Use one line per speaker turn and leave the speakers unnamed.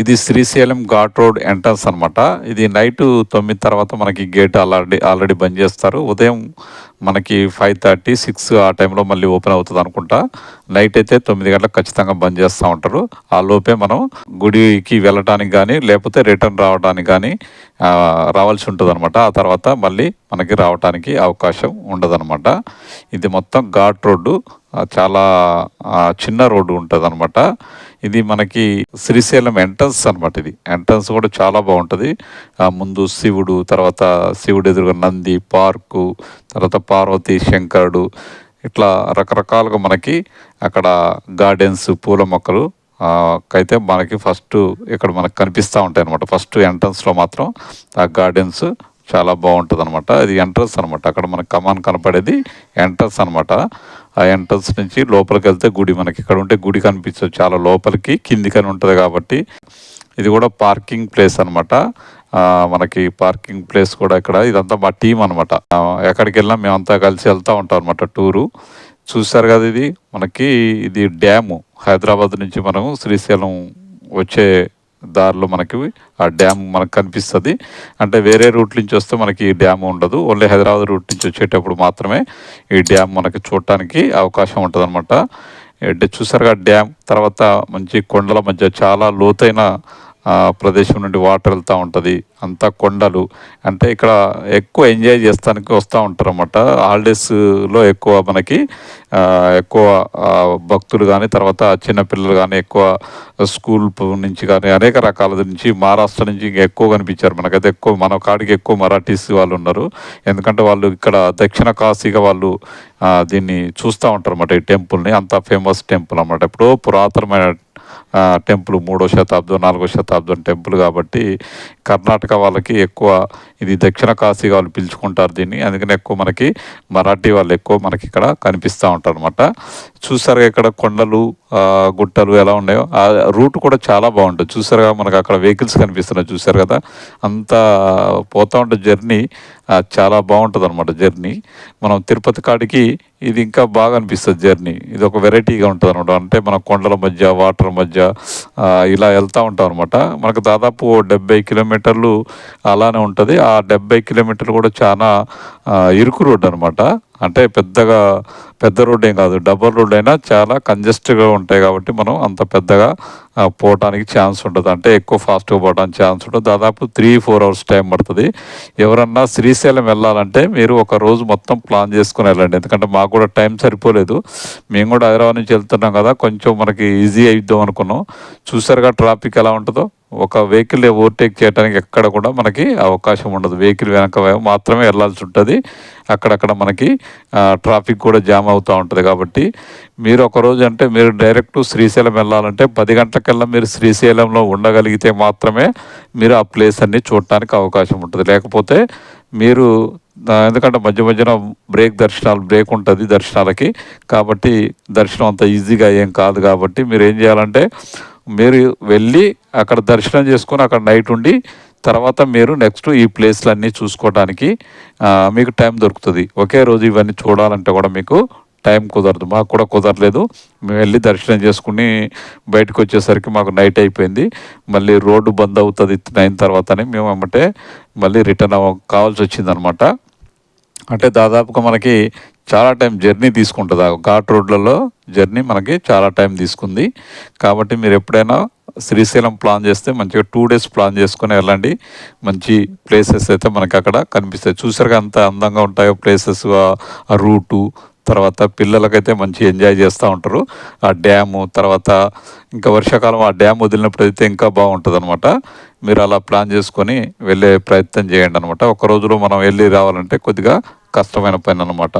ఇది Srisailam ghat road entrance అనమాట. ఇది నైటు 9 తర్వాత మనకి గేట్ ఆల్రెడీ బంద్ చేస్తారు. ఉదయం మనకి 5:30, 6 ఆ టైంలో మళ్ళీ ఓపెన్ అవుతుంది అనుకుంటా. నైట్ అయితే 9 గంటలకు ఖచ్చితంగా బంద్ చేస్తూ ఉంటారు. ఆ లోపే మనం గుడికి వెళ్ళటానికి కానీ లేకపోతే రిటర్న్ రావడానికి కానీ రావాల్సి ఉంటుంది అనమాట. ఆ తర్వాత మళ్ళీ మనకి రావడానికి అవకాశం ఉండదన్నమాట. ఇది మొత్తం ఘాట్ రోడ్డు, చాలా చిన్న రోడ్డు ఉంటుంది అనమాట. ఇది మనకి శ్రీశైలం ఎంట్రన్స్ అనమాట. ఇది ఎంట్రన్స్ కూడా చాలా బాగుంటుంది. ముందు శివుడు, తర్వాత శివుడు ఎదురుగా నంది, పార్కు, తర్వాత పార్వతి, శంకరుడు, ఇట్లా రకరకాలుగా మనకి అక్కడ గార్డెన్స్, పూల మొక్కలు అయితే మనకి ఫస్ట్ ఇక్కడ మనకు కనిపిస్తూ ఉంటాయి అనమాట. ఫస్ట్ ఎంట్రన్స్లో మాత్రం ఆ గార్డెన్స్ చాలా బాగుంటుంది అనమాట. అది ఎంట్రన్స్ అనమాట. అక్కడ మనకు కమాన్ కనపడేది ఎంట్రన్స్ అనమాట. ఆ ఎంట్రన్స్ నుంచి లోపలికి వెళ్తే గుడి, మనకి ఇక్కడ ఉంటే గుడి కనిపించదు, చాలా లోపలికి కిందికని ఉంటుంది కాబట్టి. ఇది కూడా పార్కింగ్ ప్లేస్ అనమాట. మనకి పార్కింగ్ ప్లేస్ కూడా ఇక్కడ. ఇదంతా మా టీం అనమాట. ఎక్కడికి వెళ్ళినా మేమంతా కలిసి వెళ్తూ ఉంటాం అనమాట టూరు. చూసారు కదా, ఇది డ్యాము. హైదరాబాద్ నుంచి మనము శ్రీశైలం వచ్చే దారిలో మనకి ఆ డ్యామ్ మనకు కనిపిస్తుంది. అంటే వేరే రూట్ నుంచి వస్తే మనకి ఈ డ్యామ్ ఉండదు. ఓన్లీ హైదరాబాద్ రూట్ నుంచి వచ్చేటప్పుడు మాత్రమే ఈ డ్యామ్ మనకి చూడటానికి అవకాశం ఉంటుంది అనమాట. చూసారుగా డ్యామ్. తర్వాత మంచి కొండల మధ్య చాలా లోతైన ప్రదేశం నుండి వాటర్ వెళ్తూ ఉంటుంది. అంతా కొండలు. అంటే ఇక్కడ ఎక్కువ ఎంజాయ్ చేస్తానికి వస్తూ ఉంటారు అన్నమాట. హాలిడేస్లో ఎక్కువ భక్తులు కానీ, తర్వాత చిన్నపిల్లలు కానీ, ఎక్కువ స్కూల్ నుంచి కానీ, అనేక రకాల నుంచి, మహారాష్ట్ర నుంచి ఇంకా ఎక్కువ కనిపించారు మనకైతే. మన కాడికి ఎక్కువ మరాఠీస్ వాళ్ళు ఉన్నారు. ఎందుకంటే వాళ్ళు ఇక్కడ దక్షిణ కాశీగా వాళ్ళు దీన్ని చూస్తూ ఉంటారు అన్నమాట. ఈ టెంపుల్ని. అంత ఫేమస్ టెంపుల్ అన్నమాట. ఎప్పుడో పురాతనమైన టెంపుల్, 3వ శతాబ్దం 4వ శతాబ్దం టెంపుల్ కాబట్టి కర్ణాటక వాళ్ళకి ఎక్కువ ఇది దక్షిణ కాశీ వాళ్ళు పిలుచుకుంటారు దీన్ని. అందుకని ఎక్కువ మనకి మరాఠీ వాళ్ళు ఎక్కువ మనకి ఇక్కడ కనిపిస్తూ ఉంటారు అనమాట. చూసారుగా ఇక్కడ కొండలు, గుట్టలు ఎలా ఉన్నాయో. ఆ రూట్ కూడా చాలా బాగుంటుంది. చూసారుగా మనకు అక్కడ వెహికల్స్ కనిపిస్తున్నాయి. చూసారు కదా, అంతా పోతూ ఉంటే జర్నీ చాలా బాగుంటుంది అనమాట. జర్నీ మనం తిరుపతి కాడికి ఇది ఇంకా బాగా అనిపిస్తుంది జర్నీ. ఇది ఒక వెరైటీగా ఉంటుంది అనమాట. అంటే మన కొండల మధ్య, వాటర్ మధ్య ఇలా వెళ్తూ ఉంటాం అనమాట. మనకు దాదాపు 70 కిలోమీటర్లు అలానే ఉంటుంది. ఆ 70 కిలోమీటర్లు కూడా చాలా ఇరుకు రోడ్డు అనమాట. అంటే పెద్ద రోడ్డు ఏం కాదు, డబల్ రోడ్ అయినా చాలా కంజెస్ట్గా ఉంటాయి కాబట్టి మనం అంత పెద్దగా పోవటానికి ఛాన్స్ ఉంటుంది. అంటే ఎక్కువ ఫాస్ట్గా పోవడానికి ఛాన్స్ ఉంటుంది. దాదాపు 3-4 అవర్స్ టైం పడుతుంది. ఎవరన్నా శ్రీశైలం వెళ్ళాలంటే మీరు ఒక రోజు మొత్తం ప్లాన్ చేసుకుని వెళ్ళండి. ఎందుకంటే మాకు కూడా టైం సరిపోలేదు. మేము కూడా హైదరాబాద్ నుంచి వెళ్తున్నాం కదా, కొంచెం మనకి ఈజీ అయిద్దాం అనుకున్నాం. చూసారుగా ట్రాఫిక్ ఎలా ఉంటుందో. ఒక వెహికల్ ఓవర్టేక్ చేయడానికి ఎక్కడ కూడా మనకి అవకాశం ఉండదు. వెహికల్ వెనక మాత్రమే వెళ్ళాల్సి ఉంటుంది. అక్కడక్కడ మనకి ట్రాఫిక్ కూడా జామ్ అవుతూ ఉంటుంది. కాబట్టి మీరు ఒకరోజు అంటే మీరు డైరెక్ట్ శ్రీశైలం వెళ్ళాలంటే 10 గంటలకల్లా మీరు శ్రీశైలంలో ఉండగలిగితే మాత్రమే మీరు ఆ ప్లేస్ అన్ని చూడటానికి అవకాశం ఉంటుంది. లేకపోతే మీరు ఎందుకంటే మధ్య మధ్యన బ్రేక్ ఉంటుంది దర్శనాలకి. కాబట్టి దర్శనం అంత ఈజీగా ఏం కాదు. కాబట్టి మీరు ఏం చేయాలంటే మీరు వెళ్ళి అక్కడ దర్శనం చేసుకొని అక్కడ నైట్ ఉండి తర్వాత మీరు నెక్స్ట్ ఈ ప్లేస్లన్నీ చూసుకోవడానికి మీకు టైం దొరుకుతుంది. ఒకే రోజు ఇవన్నీ చూడాలంటే కూడా మీకు టైం కుదరదు. మాకు కూడా కుదరలేదు. మేము వెళ్ళి దర్శనం చేసుకుని బయటకు వచ్చేసరికి మాకు నైట్ అయిపోయింది. మళ్ళీ రోడ్డు బంద్ అవుతుంది 9 తర్వాతనే మేము మళ్ళీ రిటర్న్ కావాల్సి వచ్చిందనమాట. అంటే దాదాపుగా మనకి చాలా టైం జర్నీ తీసుకుంటుంది. ఆ ఘాట్ రోడ్లలో జర్నీ మనకి చాలా టైం తీసుకుంది. కాబట్టి మీరు ఎప్పుడైనా శ్రీశైలం ప్లాన్ చేస్తే మంచిగా 2 డేస్ ప్లాన్ చేసుకొని వెళ్ళండి. మంచి ప్లేసెస్ అయితే మనకి అక్కడ కనిపిస్తాయి. చూసారుగా అంత అందంగా ఉంటాయో ప్లేసెస్, ఆ రూటు. తర్వాత పిల్లలకైతే మంచి ఎంజాయ్ చేస్తూ ఉంటారు. ఆ డ్యాము తర్వాత ఇంకా వర్షాకాలం ఆ డ్యామ్ వదిలినప్పుడు అయితే ఇంకా బాగుంటుంది అనమాట. మీరు అలా ప్లాన్ చేసుకొని వెళ్ళే ప్రయత్నం చేయండి అనమాట. ఒక రోజులో మనం వెళ్ళి రావాలంటే కొద్దిగా కష్టమైన పని అనమాట.